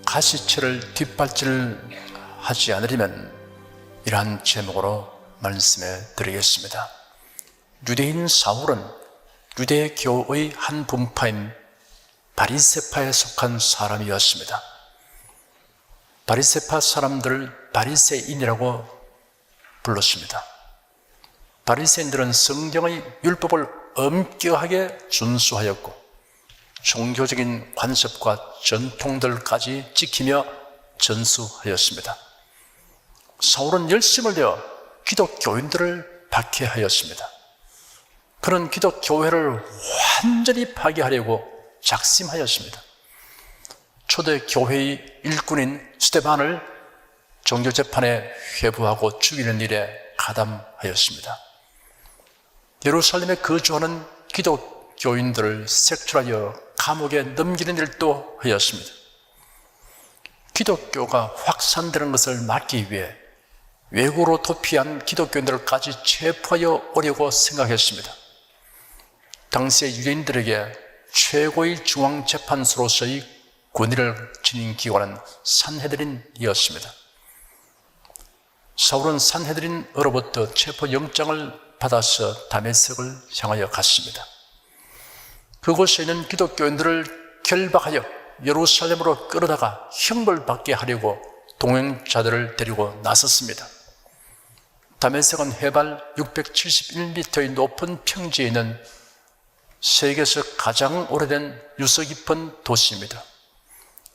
가시체를 뒷발질하지 않으려면 이러한 제목으로 말씀해 드리겠습니다. 유대인 사울은 유대교의 한 분파인 바리새파에 속한 사람이었습니다. 바리새파 사람들을 바리새인이라고 불렀습니다. 바리새인들은 성경의 율법을 엄격하게 준수하였고 종교적인 관습과 전통들까지 지키며 전수하였습니다. 사울은 열심을 내어 기독교인들을 박해하였습니다. 그런 기독교회를 완전히 파괴하려고 작심하였습니다. 초대 교회의 일꾼인 스데반을 종교재판에 회부하고 죽이는 일에 가담하였습니다. 예루살렘에 거주하는 기독교인들을 색출하여 감옥에 넘기는 일도 하였습니다. 기독교가 확산되는 것을 막기 위해 외국으로 도피한 기독교인들까지 체포하여 오려고 생각했습니다. 당시의 유대인들에게 최고의 중앙재판소로서의 권위를 지닌 기관은 산헤드린이었습니다. 사울은 산헤드린으로부터 체포영장을 받아서 다메섹을 향하여 갔습니다. 그곳에 있는 기독교인들을 결박하여 예루살렘으로 끌어다가 형벌받게 하려고 동행자들을 데리고 나섰습니다. 다메섹은 해발 671m의 높은 평지에 있는 세계에서 가장 오래된 유서 깊은 도시입니다.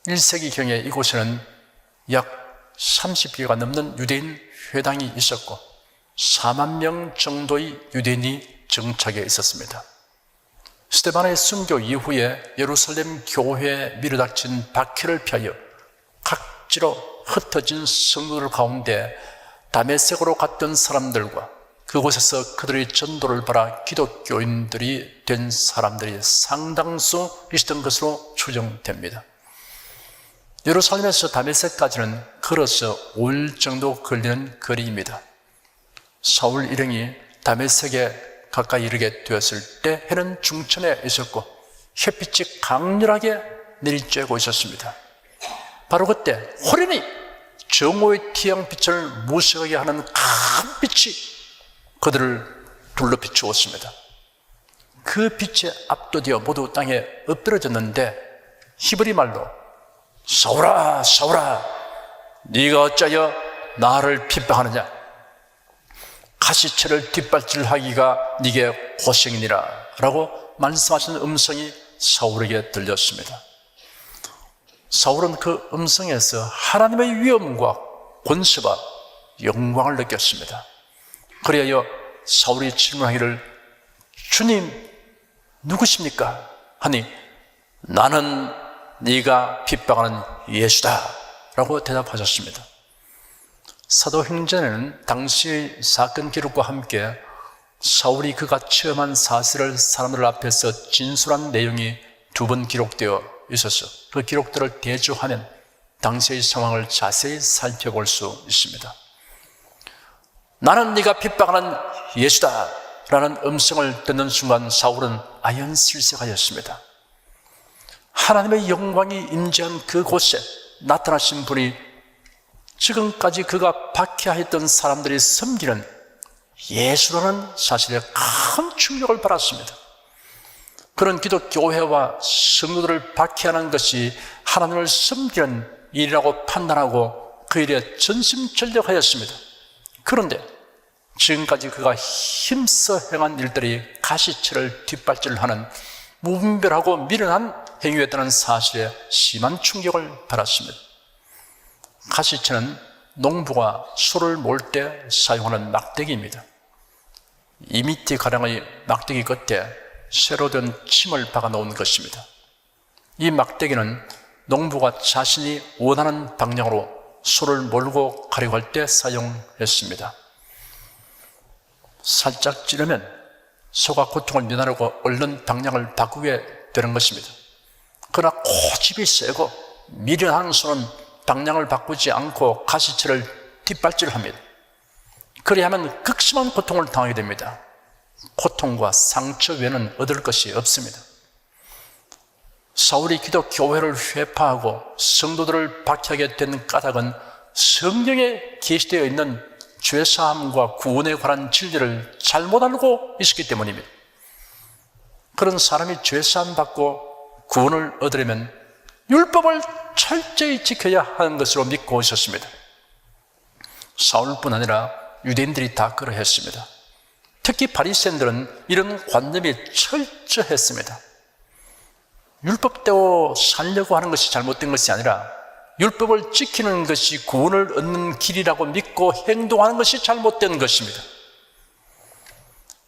1세기경에 이곳에는 약 30개가 넘는 유대인 회당이 있었고 4만 명 정도의 유대인이 정착해 있었습니다. 스데반의 순교 이후에 예루살렘 교회에 밀어닥친 박해를 피하여 각지로 흩어진 성도들 가운데 다메섹으로 갔던 사람들과 그곳에서 그들의 전도를 받아 기독교인들이 된 사람들이 상당수 있었던 것으로 추정됩니다. 예루살렘에서 다메섹까지는 걸어서 5일 정도 걸리는 거리입니다. 사울 일행이 다메섹에 가까이 이르게 되었을 때 해는 중천에 있었고 햇빛이 강렬하게 내리쬐고 있었습니다. 바로 그때 호련히 정오의 태양빛을 무색하게 하는 큰 빛이 그들을 둘러 비추었습니다. 그 빛에 압도되어 모두 땅에 엎드러졌는데 히브리 말로 사울아 사울아 네가 어찌하여 나를 핍박하느냐, 가시체를 뒷발질하기가 네게 고생이니라 라고 말씀하시는 음성이 사울에게 들렸습니다. 사울은 그 음성에서 하나님의 위엄과 권세와 영광을 느꼈습니다. 그리하여 사울이 질문하기를 주님 누구십니까? 하니 나는 네가 핍박하는 예수다 라고 대답하셨습니다. 사도행전에는 당시의 사건 기록과 함께 사울이 그가 체험한 사실을 사람들 앞에서 진술한 내용이 2번 기록되어 있어서 그 기록들을 대조하면 당시의 상황을 자세히 살펴볼 수 있습니다. 나는 네가 핍박하는 예수다 라는 음성을 듣는 순간 사울은 아연실색하였습니다. 하나님의 영광이 임재한 그곳에 나타나신 분이 지금까지 그가 박해하였던 사람들이 섬기는 예수라는 사실에 큰 충격을 받았습니다. 그런 기독교회와 성도들을 박해하는 것이 하나님을 섬기는 일이라고 판단하고 그 일에 전심전력하였습니다. 그런데 지금까지 그가 힘써 행한 일들이 가시체를 뒷발질하는 무분별하고 미련한 행위였다는 사실에 심한 충격을 받았습니다. 가시체는 농부가 소를 몰 때 사용하는 막대기입니다. 2m가량의 막대기 끝에 쇠로 된 침을 박아 놓은 것입니다. 이 막대기는 농부가 자신이 원하는 방향으로 소를 몰고 가려고 할 때 사용했습니다. 살짝 찌르면 소가 고통을 면하려고 얼른 방향을 바꾸게 되는 것입니다. 그러나 고집이 세고 미련한 소는 방향을 바꾸지 않고 가시체를 뒷발질합니다. 그래야만 극심한 고통을 당하게 됩니다. 고통과 상처 외에는 얻을 것이 없습니다. 사울이 기독 교회를 회파하고 성도들을 박해하게 된 까닭은 성경에 게시되어 있는 죄사함과 구원에 관한 진리를 잘못 알고 있었기 때문입니다. 그런 사람이 죄사함 받고 구원을 얻으려면 율법을 철저히 지켜야 하는 것으로 믿고 있었습니다. 사울뿐 아니라 유대인들이 다 그러했습니다. 특히 바리새인들은 이런 관념이 철저했습니다. 율법대로 살려고 하는 것이 잘못된 것이 아니라 율법을 지키는 것이 구원을 얻는 길이라고 믿고 행동하는 것이 잘못된 것입니다.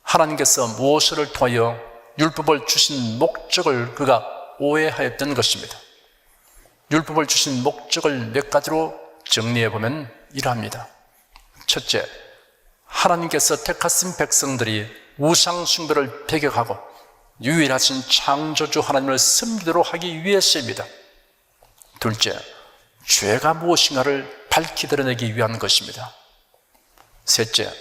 하나님께서 모세를 통하여 율법을 주신 목적을 그가 오해하였던 것입니다. 율법을 주신 목적을 몇 가지로 정리해 보면 이러합니다. 첫째, 하나님께서 택하신 백성들이 우상 숭배를 배격하고 유일하신 창조주 하나님을 섬기도록 하기 위해서입니다. 둘째, 죄가 무엇인가를 밝히 드러내기 위한 것입니다. 셋째,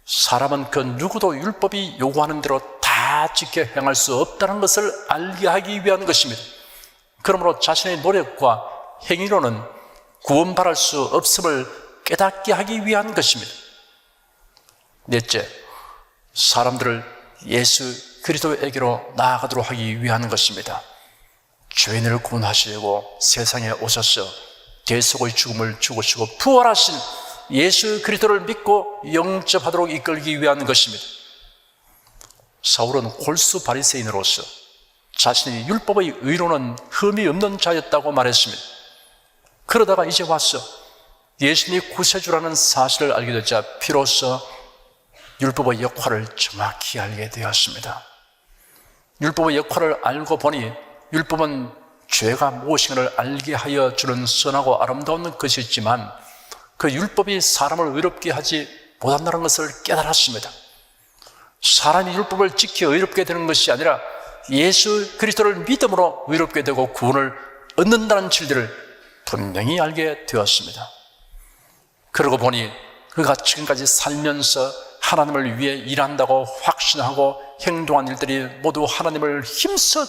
사람은 그 누구도 율법이 요구하는 대로 다 지켜 행할 수 없다는 것을 알게 하기 위한 것입니다. 그러므로 자신의 노력과 행위로는 구원받을 수 없음을 깨닫게 하기 위한 것입니다. 넷째, 사람들을 예수 그리스도에게로 나아가도록 하기 위한 것입니다. 죄인을 구원하시려고 세상에 오셔서 대속의 죽음을 죽으시고 부활하신 예수 그리스도를 믿고 영접하도록 이끌기 위한 것입니다. 사울은 골수 바리새인으로서 자신이 율법의 의로는 흠이 없는 자였다고 말했습니다. 그러다가 이제 와서 예수님이 구세주라는 사실을 알게 되자 비로소 율법의 역할을 정확히 알게 되었습니다. 율법의 역할을 알고 보니 율법은 죄가 무엇인가를 알게 하여 주는 선하고 아름다운 것이지만 그 율법이 사람을 의롭게 하지 못한다는 것을 깨달았습니다. 사람이 율법을 지켜 의롭게 되는 것이 아니라 예수 그리스도를 믿음으로 의롭게 되고 구원을 얻는다는 진리를 분명히 알게 되었습니다. 그러고 보니 그가 지금까지 살면서 하나님을 위해 일한다고 확신하고 행동한 일들이 모두 하나님을 힘써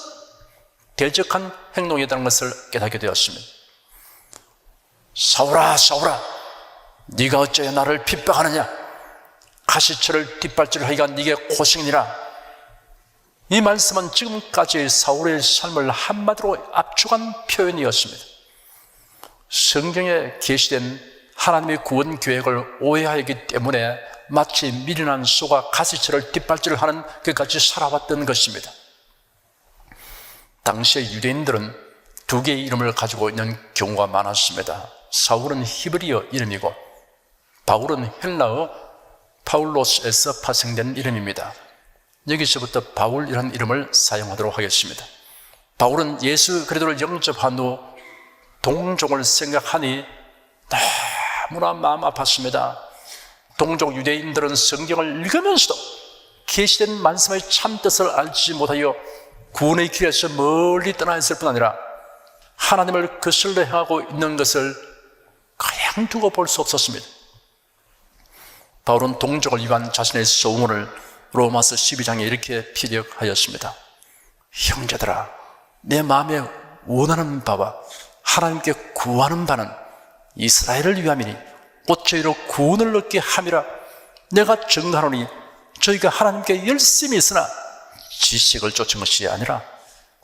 대적한 행동이라는 것을 깨닫게 되었습니다. 사울아, 사울아, 네가 어찌하여 나를 핍박하느냐? 가시철을 뒷발질하기가 네게 고생이니라. 이 말씀은 지금까지의 사울의 삶을 한마디로 압축한 표현이었습니다. 성경에 게시된 하나님의 구원 계획을 오해하기 때문에 마치 미련한 소가 가시철을 뒷발질하는 것까지 살아왔던 것입니다. 당시의 유대인들은 두 개의 이름을 가지고 있는 경우가 많았습니다. 사울은 히브리어 이름이고 바울은 헬라어 파울로스에서 파생된 이름입니다. 여기서부터 바울이라는 이름을 사용하도록 하겠습니다. 바울은 예수 그리스도를 영접한 후 동족을 생각하니 너무나 마음 아팠습니다. 동족 유대인들은 성경을 읽으면서도 계시된 말씀의 참뜻을 알지 못하여 구원의 길에서 멀리 떠나 있을 뿐 아니라 하나님을 거슬러 행하고 있는 것을 그냥 두고 볼 수 없었습니다. 바울은 동족을 위한 자신의 소원을 로마서 12장에 이렇게 피력하였습니다. 형제들아, 내 마음에 원하는 바와 하나님께 구하는 바는 이스라엘을 위함이니 곧 저희로 구원을 얻게 함이라. 내가 증거하노니 저희가 하나님께 열심히 있으나 지식을 쫓은 것이 아니라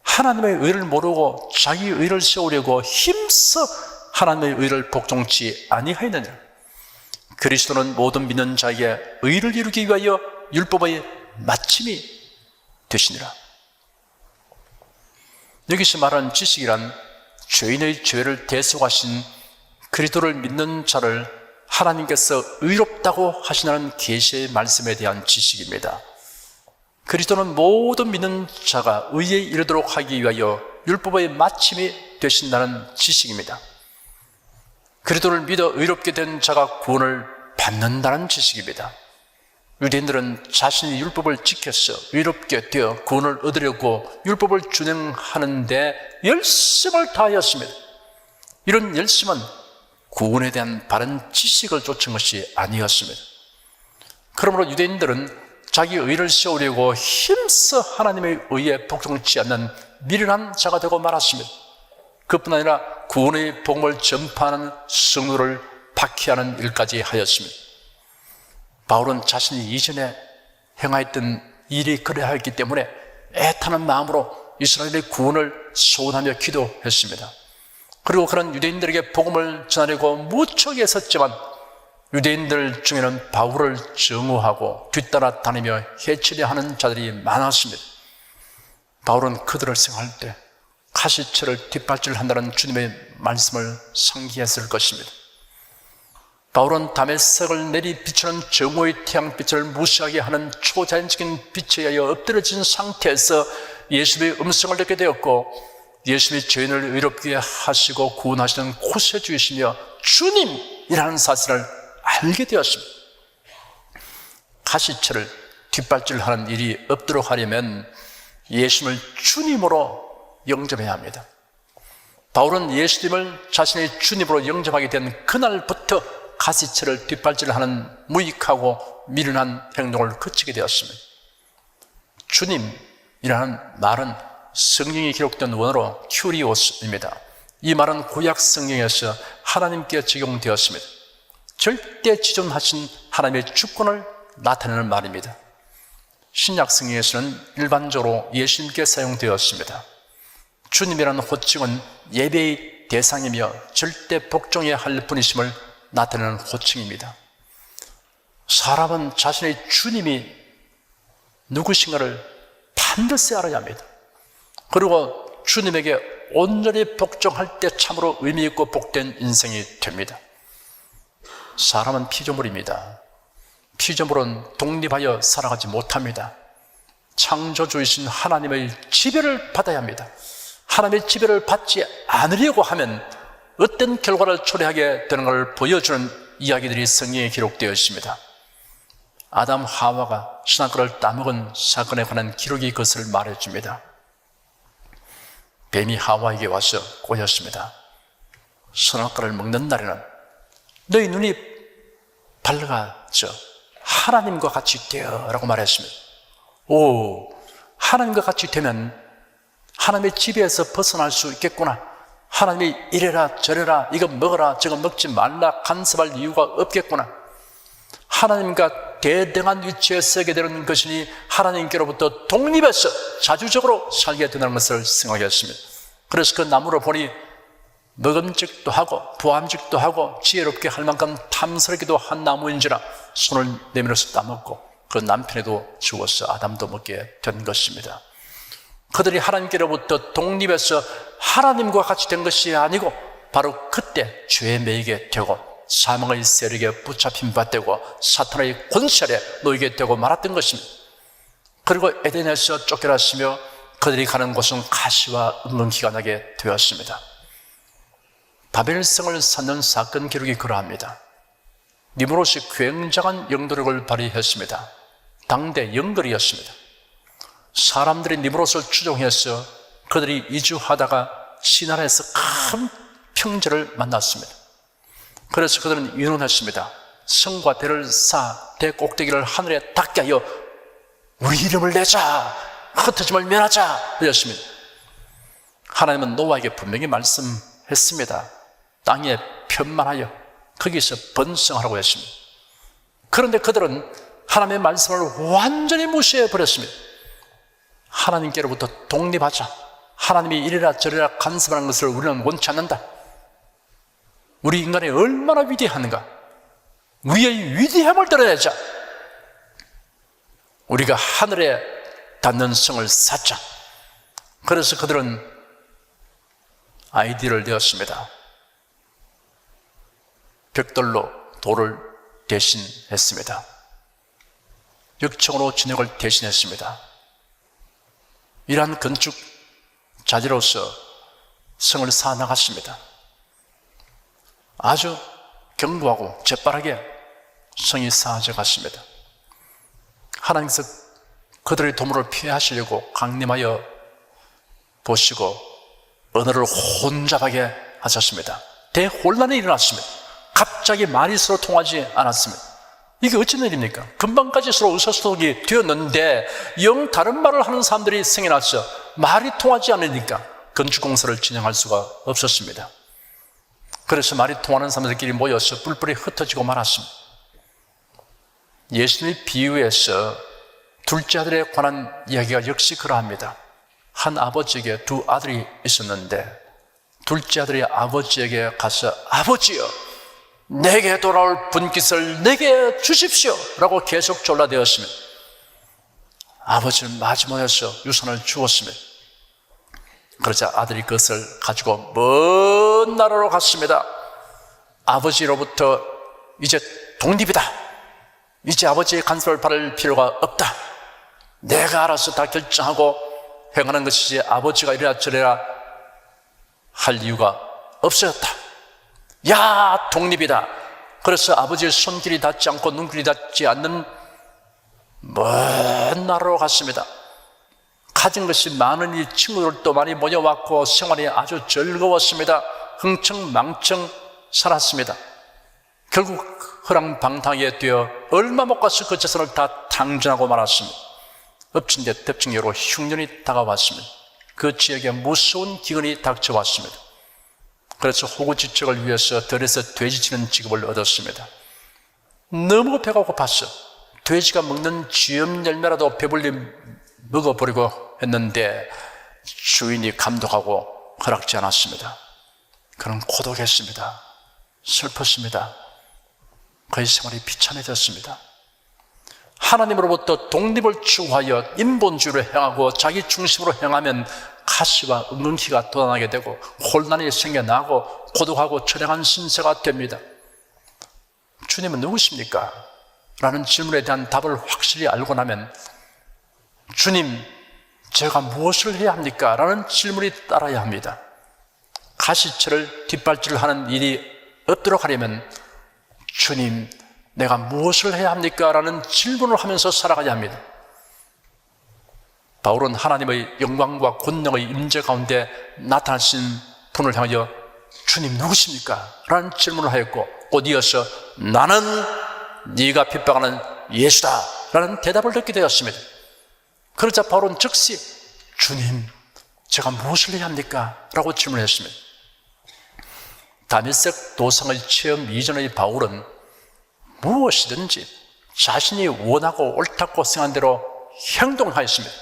하나님의 의를 모르고 자기 의를 세우려고 힘써 하나님의 의를 복종치 아니하였느니라. 그리스도는 모든 믿는 자에게 의를 이루기 위하여 율법의 마침이 되시니라. 여기서 말하는 지식이란 죄인의 죄를 대속하신 그리스도를 믿는 자를 하나님께서 의롭다고 하시는 계시의 말씀에 대한 지식입니다. 그리스도는 모든 믿는 자가 의에 이르도록 하기 위하여 율법의 마침이 되신다는 지식입니다. 그리스도를 믿어 의롭게 된 자가 구원을 받는다는 지식입니다. 유대인들은 자신이 율법을 지켜서 의롭게 되어 구원을 얻으려고 율법을 준행하는데 열심을 다하였습니다. 이런 열심은 구원에 대한 바른 지식을 쫓은 것이 아니었습니다. 그러므로 유대인들은 자기 의를 세우려고 힘써 하나님의 의에 복종치 않는 미련한 자가 되고 말았습니다. 그뿐 아니라 구원의 복음을 전파하는 성도를 박해하는 일까지 하였습니다. 바울은 자신이 이전에 행하였던 일이 그러하였기 때문에 애타는 마음으로 이스라엘의 구원을 소원하며 기도했습니다. 그리고 그런 유대인들에게 복음을 전하려고 무척 애썼지만 유대인들 중에는 바울을 정오하고 뒤따라 다니며 해치려 하는 자들이 많았습니다. 바울은 그들을 생각할 때 가시처를 뒷발질한다는 주님의 말씀을 상기했을 것입니다. 바울은 다메섹을 내리 비추는 정오의 태양빛을 무시하게 하는 초자연적인 빛에 의하여 엎드려진 상태에서 예수의 음성을 듣게 되었고, 예수의 죄인을 의롭게 하시고 구원하시는 구세주이시며 주님이라는 사실을 알게 되었습니다. 가시처를 뒷발질하는 일이 없도록 하려면 예수님을 주님으로 영접해야 합니다. 바울은 예수님을 자신의 주님으로 영접하게 된 그날부터 가시처를 뒷발질하는 무익하고 미련한 행동을 그치게 되었습니다. 주님이라는 말은 성경에 기록된 원어로 큐리오스입니다. 이 말은 구약 성경에서 하나님께 적용되었습니다. 절대 지존하신 하나님의 주권을 나타내는 말입니다. 신약 성경에서는 일반적으로 예수님께 사용되었습니다. 주님이라는 호칭은 예배의 대상이며 절대 복종해야 할 분이심을 나타내는 호칭입니다. 사람은 자신의 주님이 누구신가를 반드시 알아야 합니다. 그리고 주님에게 온전히 복종할 때 참으로 의미 있고 복된 인생이 됩니다. 사람은 피조물입니다. 피조물은 독립하여 살아가지 못합니다. 창조주이신 하나님의 지배를 받아야 합니다. 하나님의 지배를 받지 않으려고 하면 어떤 결과를 초래하게 되는 것을 보여주는 이야기들이 성경에 기록되어 있습니다. 아담 하와가 선악과를 따먹은 사건에 관한 기록이 그것을 말해줍니다. 뱀이 하와에게 와서 꼬였습니다. 선악과를 먹는 날에는 너희 눈이 밝아져 하나님과 같이 되어라고 말했습니다. 오, 하나님과 같이 되면 하나님의 지배에서 벗어날 수 있겠구나. 하나님이 이래라 저래라 이거 먹어라 저거 먹지 말라 간섭할 이유가 없겠구나. 하나님과 대등한 위치에 서게 되는 것이니 하나님께로부터 독립해서 자주적으로 살게 되는 것을 생각했습니다. 그래서 그 나무를 보니 먹음직도 하고 부함직도 하고 지혜롭게 할 만큼 탐스럽기도 한 나무인지라 손을 내밀어서 따먹고 그 남편에도 주어서 아담도 먹게 된 것입니다. 그들이 하나님께로부터 독립해서 하나님과 같이 된 것이 아니고 바로 그때 죄에 매이게 되고 사망의 세력에 붙잡힌 바 되고 사탄의 권세에 놓이게 되고 말았던 것입니다. 그리고 에덴에서 쫓겨났으며 그들이 가는 곳은 가시와 은근기가 나게 되었습니다. 바벨성을 쌓는 사건 기록이 그러합니다. 니므롯이 굉장한 영도력을 발휘했습니다. 당대 영걸이었습니다. 사람들이 니므롯을 추종해서 그들이 이주하다가 시나라에서 큰 평지를 만났습니다. 그래서 그들은 의논했습니다. 성과 대를 쌓아 대 꼭대기를 하늘에 닿게 하여 우리 이름을 내자, 흩어짐을 면하자 하였습니다. 하나님은 노아에게 분명히 말씀했습니다. 땅에 편만하여 거기서 번성하라고 했습니다. 그런데 그들은 하나님의 말씀을 완전히 무시해 버렸습니다. 하나님께로부터 독립하자, 하나님이 이래라 저래라 간섭하는 것을 우리는 원치 않는다. 우리 인간이 얼마나 위대한가, 우리의 위대함을 드러내자. 우리가 하늘에 닿는 성을 쌓자. 그래서 그들은 아이디어를 내었습니다. 벽돌로 돌을 대신했습니다. 역청으로 진흙을 대신했습니다. 이러한 건축 자재로서 성을 쌓아 나갔습니다. 아주 견고하고 재빠르게 성이 쌓아져 갔습니다. 하나님께서 그들의 도모를 피하시려고 강림하여 보시고 언어를 혼잡하게 하셨습니다. 대혼란이 일어났습니다. 갑자기 말이 서로 통하지 않았습니다. 이게 어찌된 일입니까? 금방까지 서로 의사소통이 되었는데 영 다른 말을 하는 사람들이 생겨났어. 말이 통하지 않으니까 건축공사를 진행할 수가 없었습니다. 그래서 말이 통하는 사람들끼리 모여서 뿔뿔이 흩어지고 말았습니다. 예수님의 비유에서 둘째 아들에 관한 이야기가 역시 그러합니다. 한 아버지에게 두 아들이 있었는데 둘째 아들이 아버지에게 가서 아버지여 내게 돌아올 분깃을 내게 주십시오 라고 계속 졸라대었으며 아버지는 마지못해서 유산을 주었습니다. 그러자 아들이 그것을 가지고 먼 나라로 갔습니다. 아버지로부터 이제 독립이다. 이제 아버지의 간섭을 받을 필요가 없다. 내가 알아서 다 결정하고 행하는 것이지 아버지가 이래라 저래라 할 이유가 없어졌다. 야, 독립이다. 그래서 아버지의 손길이 닿지 않고 눈길이 닿지 않는 먼 나라로 갔습니다. 가진 것이 많으니 친구들도 많이 모여왔고 생활이 아주 즐거웠습니다. 흥청망청 살았습니다. 결국 허랑방탕하게 되어 얼마 못 가서 그 재산을 다 탕진하고 말았습니다. 엎친 데 덮친 격으로 흉년이 다가왔습니다. 그 지역에 무서운 기근이 닥쳐왔습니다. 그래서 호구지척을 위해서 들에서 돼지치는 직업을 얻었습니다. 너무 배가 고팠어. 돼지가 먹는 쥐염 열매라도 배불리 먹어버리고 했는데 주인이 감독하고 허락지 않았습니다. 그는 고독했습니다. 슬펐습니다. 그의 생활이 비참해졌습니다. 하나님으로부터 독립을 추구하여 인본주의를 행하고 자기 중심으로 행하면 가시와 은근히가 돋아나게 되고 혼란이 생겨나고 고독하고 처량한 신세가 됩니다. 주님은 누구십니까? 라는 질문에 대한 답을 확실히 알고 나면 주님, 제가 무엇을 해야 합니까? 라는 질문이 따라야 합니다. 가시처를 뒷발질을 하는 일이 없도록 하려면 주님, 내가 무엇을 해야 합니까? 라는 질문을 하면서 살아가야 합니다. 바울은 하나님의 영광과 권능의 임재 가운데 나타나신 분을 향하여 주님 누구십니까? 라는 질문을 하였고 곧 이어서 나는 네가 핍박하는 예수다 라는 대답을 듣게 되었습니다. 그러자 바울은 즉시 주님, 제가 무엇을 해야 합니까? 라고 질문했습니다. 다메섹 도상의 체험 이전의 바울은 무엇이든지 자신이 원하고 옳다고 생각한 대로 행동하였습니다.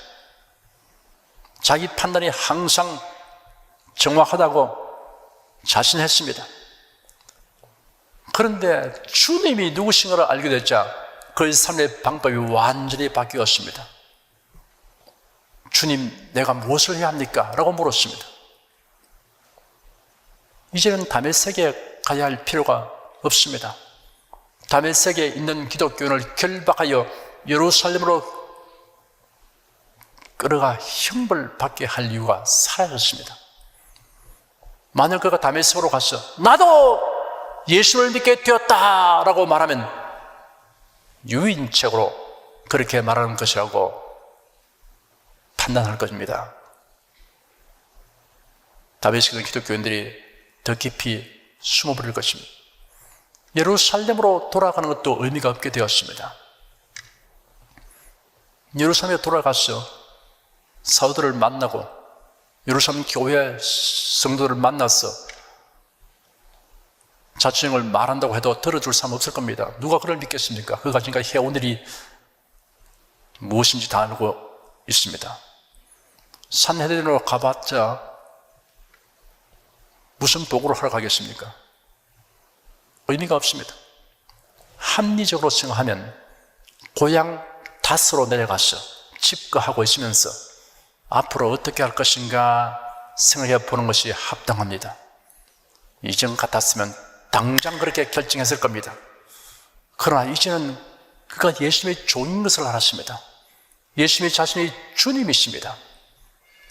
자기 판단이 항상 정확하다고 자신했습니다. 그런데 주님이 누구신 걸 알게 됐자 그의 삶의 방법이 완전히 바뀌었습니다. 주님, 내가 무엇을 해야 합니까? 라고 물었습니다. 이제는 다메섹에 가야 할 필요가 없습니다. 다메섹에 있는 기독교인을 결박하여 예루살렘으로 끌어가 형벌 받게 할 이유가 사라졌습니다. 만약 그가 다메섹으로 가서 나도 예수를 믿게 되었다 라고 말하면 유인책으로 그렇게 말하는 것이라고 판단할 것입니다. 다메섹의 기독교인들이 더 깊이 숨어버릴 것입니다. 예루살렘으로 돌아가는 것도 의미가 없게 되었습니다. 예루살렘에 돌아가서 사도들을 만나고 예루살렘 교회 성도들을 만나서 자초형을 말한다고 해도 들어줄 사람 없을 겁니다. 누가 그를 믿겠습니까? 그가 지금까지 해온 일이 무엇인지 다 알고 있습니다. 산헤드린으로 가봤자 무슨 보고를 하러 가겠습니까? 의미가 없습니다. 합리적으로 생각하면 고향 다스로 내려가서 집거하고 있으면서 앞으로 어떻게 할 것인가 생각해 보는 것이 합당합니다. 이전 같았으면 당장 그렇게 결정했을 겁니다. 그러나 이제는 그가 예수님의 종인 것을 알았습니다. 예수님이 자신이 주님이십니다.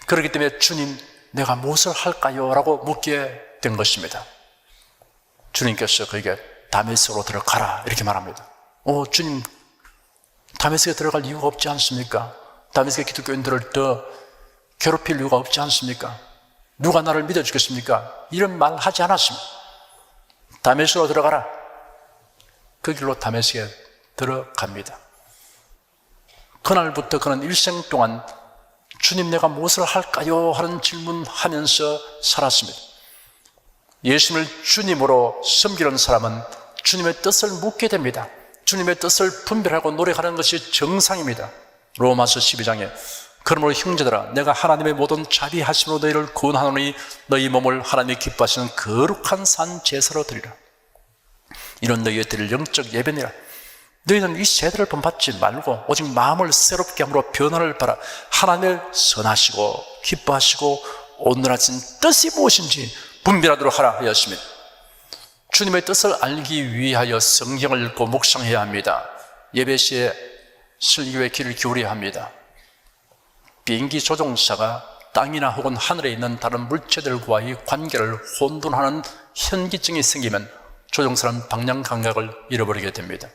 그렇기 때문에 주님, 내가 무엇을 할까요? 라고 묻게 된 것입니다. 주님께서 그에게 다메섹으로 들어가라 이렇게 말합니다. 주님, 다메섹에 들어갈 이유가 없지 않습니까? 다메섹의 기독교인들을 더 괴롭힐 이유가 없지 않습니까? 누가 나를 믿어주겠습니까? 이런 말 하지 않았습니다. 다메섹으로 들어가라. 그 길로 다메섹에 들어갑니다. 그날부터 그는 일생 동안 주님 내가 무엇을 할까요? 하는 질문하면서 살았습니다. 예수님을 주님으로 섬기는 사람은 주님의 뜻을 묻게 됩니다. 주님의 뜻을 분별하고 노력하는 것이 정상입니다. 로마서 12장에 그러므로 형제들아 내가 하나님의 모든 자비하심으로 너희를 구원하노니 너희 몸을 하나님이 기뻐하시는 거룩한 산 제사로 드리라. 이런 너희의 드릴 영적 예배니라. 너희는 이 세대를 본받지 말고 오직 마음을 새롭게 함으로 변화를 바라 하나님을 선하시고 기뻐하시고 온전하신 뜻이 무엇인지 분별하도록 하라 하였습니다. 주님의 뜻을 알기 위하여 성경을 읽고 묵상해야 합니다. 예배 시에 설교에 귀를 기울여야 합니다. 비행기 조종사가 땅이나 혹은 하늘에 있는 다른 물체들과의 관계를 혼돈하는 현기증이 생기면 조종사는 방향 감각을 잃어버리게 됩니다.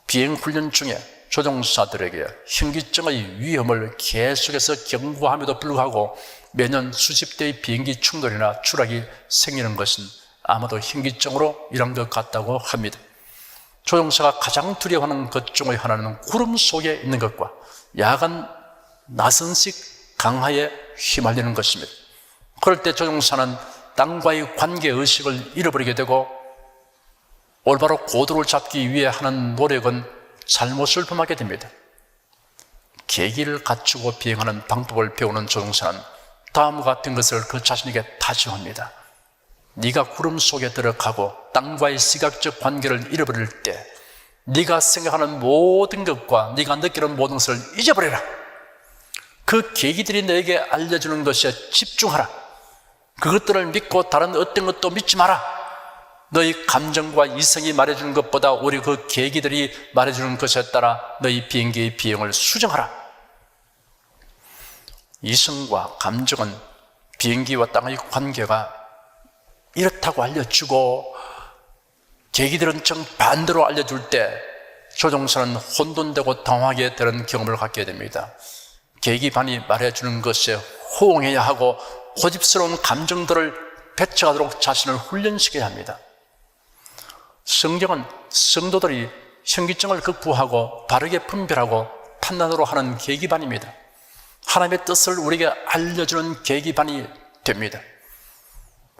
비행 훈련 중에 조종사들에게 현기증의 위험을 계속해서 경고함에도 불구하고 매년 수십 대의 비행기 충돌이나 추락이 생기는 것은 아마도 현기증으로 일한 것 같다고 합니다. 조종사가 가장 두려워하는 것 중의 하나는 구름 속에 있는 것과 야간 나선식 강하에 휘말리는 것입니다. 그럴 때 조종사는 땅과의 관계의식을 잃어버리게 되고 올바로 고도를 잡기 위해 하는 노력은 잘못을 범하게 됩니다. 계기를 갖추고 비행하는 방법을 배우는 조종사는 다음과 같은 것을 그 자신에게 다짐합니다. 네가 구름 속에 들어가고 땅과의 시각적 관계를 잃어버릴 때 네가 생각하는 모든 것과 네가 느끼는 모든 것을 잊어버려라. 그 계기들이 너에게 알려주는 것에 집중하라. 그것들을 믿고 다른 어떤 것도 믿지 마라. 너희 감정과 이성이 말해주는 것보다 오히려 그 계기들이 말해주는 것에 따라 너희 비행기의 비행을 수정하라. 이성과 감정은 비행기와 땅의 관계가 이렇다고 알려주고 계기들은 정반대로 알려줄 때 조종사는 혼돈되고 당황하게 되는 경험을 갖게 됩니다. 계기반이 말해주는 것에 호응해야 하고 고집스러운 감정들을 배척하도록 자신을 훈련시켜야 합니다. 성경은 성도들이 현기증을 극복하고 바르게 분별하고 판단으로 하는 계기반입니다. 하나님의 뜻을 우리에게 알려주는 계기반이 됩니다.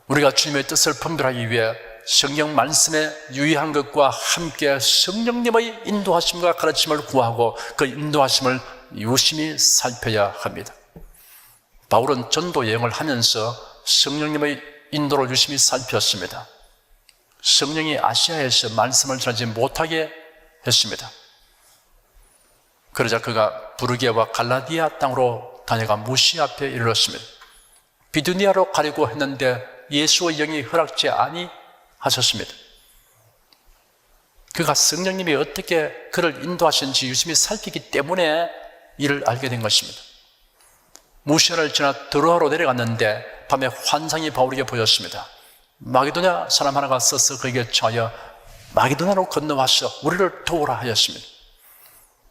우리가 주님의 뜻을 분별하기 위해 성경 말씀에 유의한 것과 함께 성령님의 인도하심과 가르침을 구하고 그 인도하심을 유심히 살펴야 합니다. 바울은 전도 여행을 하면서 성령님의 인도를 유심히 살폈습니다. 성령이 아시아에서 말씀을 전하지 못하게 했습니다. 그러자 그가 부르기아와 갈라디아 땅으로 다녀가 무시 앞에 이르렀습니다. 비두니아로 가려고 했는데 예수의 영이 허락지 아니하셨습니다. 그가 성령님이 어떻게 그를 인도하시는지 유심히 살피기 때문에 이를 알게 된 것입니다. 무시아를 지나 드로아로 내려갔는데 밤에 환상이 바울에게 보였습니다. 마게도냐 사람 하나가 써서 그에게 청하여 마게도냐로 건너와서 우리를 도우라 하였습니다.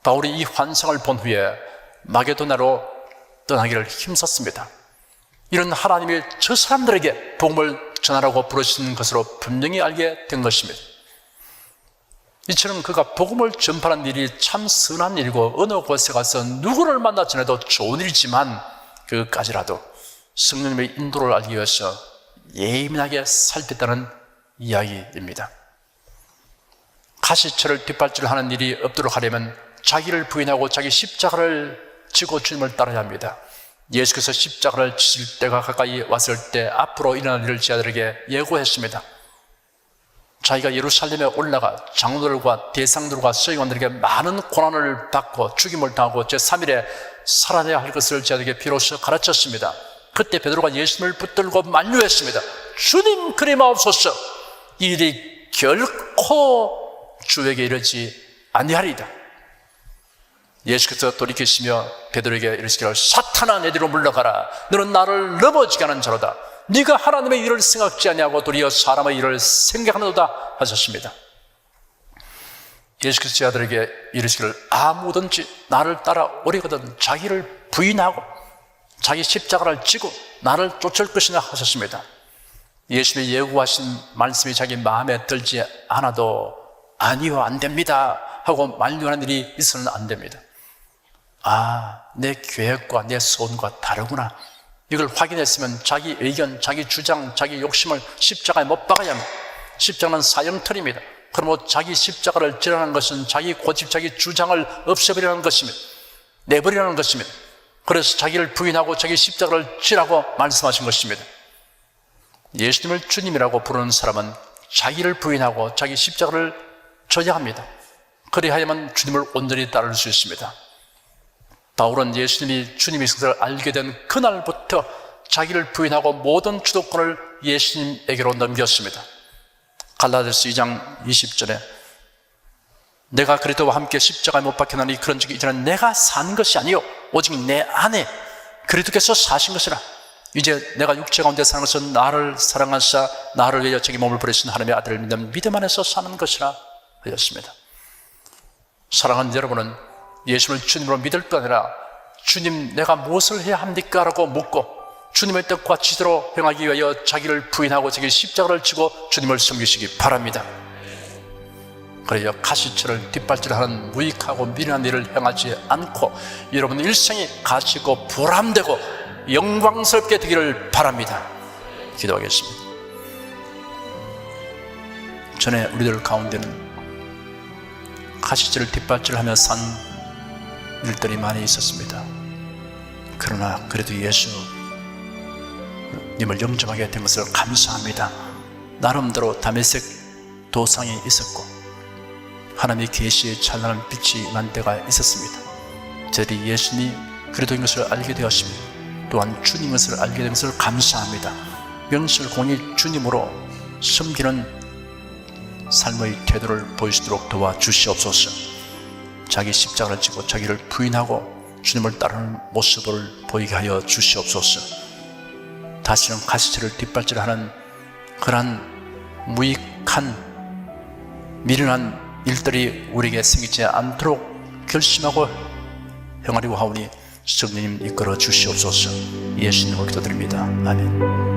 바울이 이 환상을 본 후에 마게도냐로 떠나기를 힘썼습니다. 이런 하나님이 저 사람들에게 복음을 전하라고 부르시는 것으로 분명히 알게 된 것입니다. 이처럼 그가 복음을 전파하는 일이 참 선한 일이고 어느 곳에 가서 누구를 만나 전해도 좋은 일이지만 그까지라도 성령님의 인도를 알기 위해서 예민하게 살폈다는 이야기입니다. 가시처를 뒷발질하는 일이 없도록 하려면 자기를 부인하고 자기 십자가를 지고 주님을 따라야 합니다. 예수께서 십자가를 지실 때가 가까이 왔을 때 앞으로 일어날 일을 제자들에게 예고했습니다. 자기가 예루살렘에 올라가 장로들과 대상들과 서기관들에게 많은 고난을 받고 죽임을 당하고 제3일에 살아내야 할 것을 제자들에게 비로소 가르쳤습니다. 그때 베드로가 예수님을 붙들고 만류했습니다. 주님 그리마옵소서. 이 일이 결코 주에게 이르지 아니하리이다. 예수께서 돌이키시며 베드로에게 이르시기를 사탄아 내 뒤로 물러가라. 너는 나를 넘어지게 하는 자로다. 네가 하나님의 일을 생각지 아니하고 도리어 사람의 일을 생각하는도다 하셨습니다. 예수께서 제자들에게 이르시기를 아무든지 나를 따라오려거든 자기를 부인하고 자기 십자가를 지고 나를 쫓을 것이냐 하셨습니다. 예수님이 예고하신 말씀이 자기 마음에 들지 않아도 아니요, 안 됩니다 하고 만류하는 일이 있어서는 안 됩니다. 아, 내 계획과 내 소원과 다르구나. 이걸 확인했으면 자기 의견, 자기 주장, 자기 욕심을 십자가에 못 박아야 합니다. 십자가는 사형틀입니다. 그러므로 자기 십자가를 지라는 것은 자기 고집, 자기 주장을 없애버리라는 것입니다. 내버리라는 것입니다. 그래서 자기를 부인하고 자기 십자가를 지라고 말씀하신 것입니다. 예수님을 주님이라고 부르는 사람은 자기를 부인하고 자기 십자가를 져야 합니다. 그리하야만 주님을 온전히 따를 수 있습니다. 바울은 예수님이 주님이신 것을 알게 된 그날부터 자기를 부인하고 모든 주도권을 예수님에게로 넘겼습니다. 갈라디아서 2장 20절에 내가 그리스도와 함께 십자가에 못 박혀나니 그런즉 이제는 내가 사는 것이 아니요 오직 내 안에 그리스도께서 사신 것이라. 이제 내가 육체 가운데 사는 것은 나를 사랑하사 나를 위하여 자기 몸을 버리신 하나님의 아들을 믿는 믿음 안에서 사는 것이라 하였습니다. 사랑하는 여러분은 예수를 주님으로 믿을 뿐 아니라 주님 내가 무엇을 해야 합니까? 라고 묻고 주님의 뜻과 지대로 행하기 위하여 자기를 부인하고 자기 십자가를 지고 주님을 섬기시기 바랍니다. 그래야 가시처를 뒷발질하는 무익하고 미련한 일을 행하지 않고 여러분 일생이 가시고 보람되고 영광스럽게 되기를 바랍니다. 기도하겠습니다. 전에 우리들 가운데는 가시질을 뒷발질하며 산 일들이 많이 있었습니다. 그러나 그래도 예수님을 영접하게 된 것을 감사합니다. 나름대로 다메섹 도상이 있었고 하나님의 계시의 찬란한 빛이 난 때가 있었습니다. 저들이 예수님 그리스도인 것을 알게 되었습니다. 또한 주님 것을 알게 된 것을 감사합니다. 명실공히 주님으로 섬기는 삶의 태도를 보이시도록 도와주시옵소서. 자기 십자가를 지고 자기를 부인하고 주님을 따르는 모습을 보이게 하여 주시옵소서. 다시는 가시처를 뒷발질하는 그러한 무익한 미련한 일들이 우리에게 생기지 않도록 결심하고 행하려고 하오니 성령님 이끌어 주시옵소서. 예수님으로 기도드립니다. 아멘.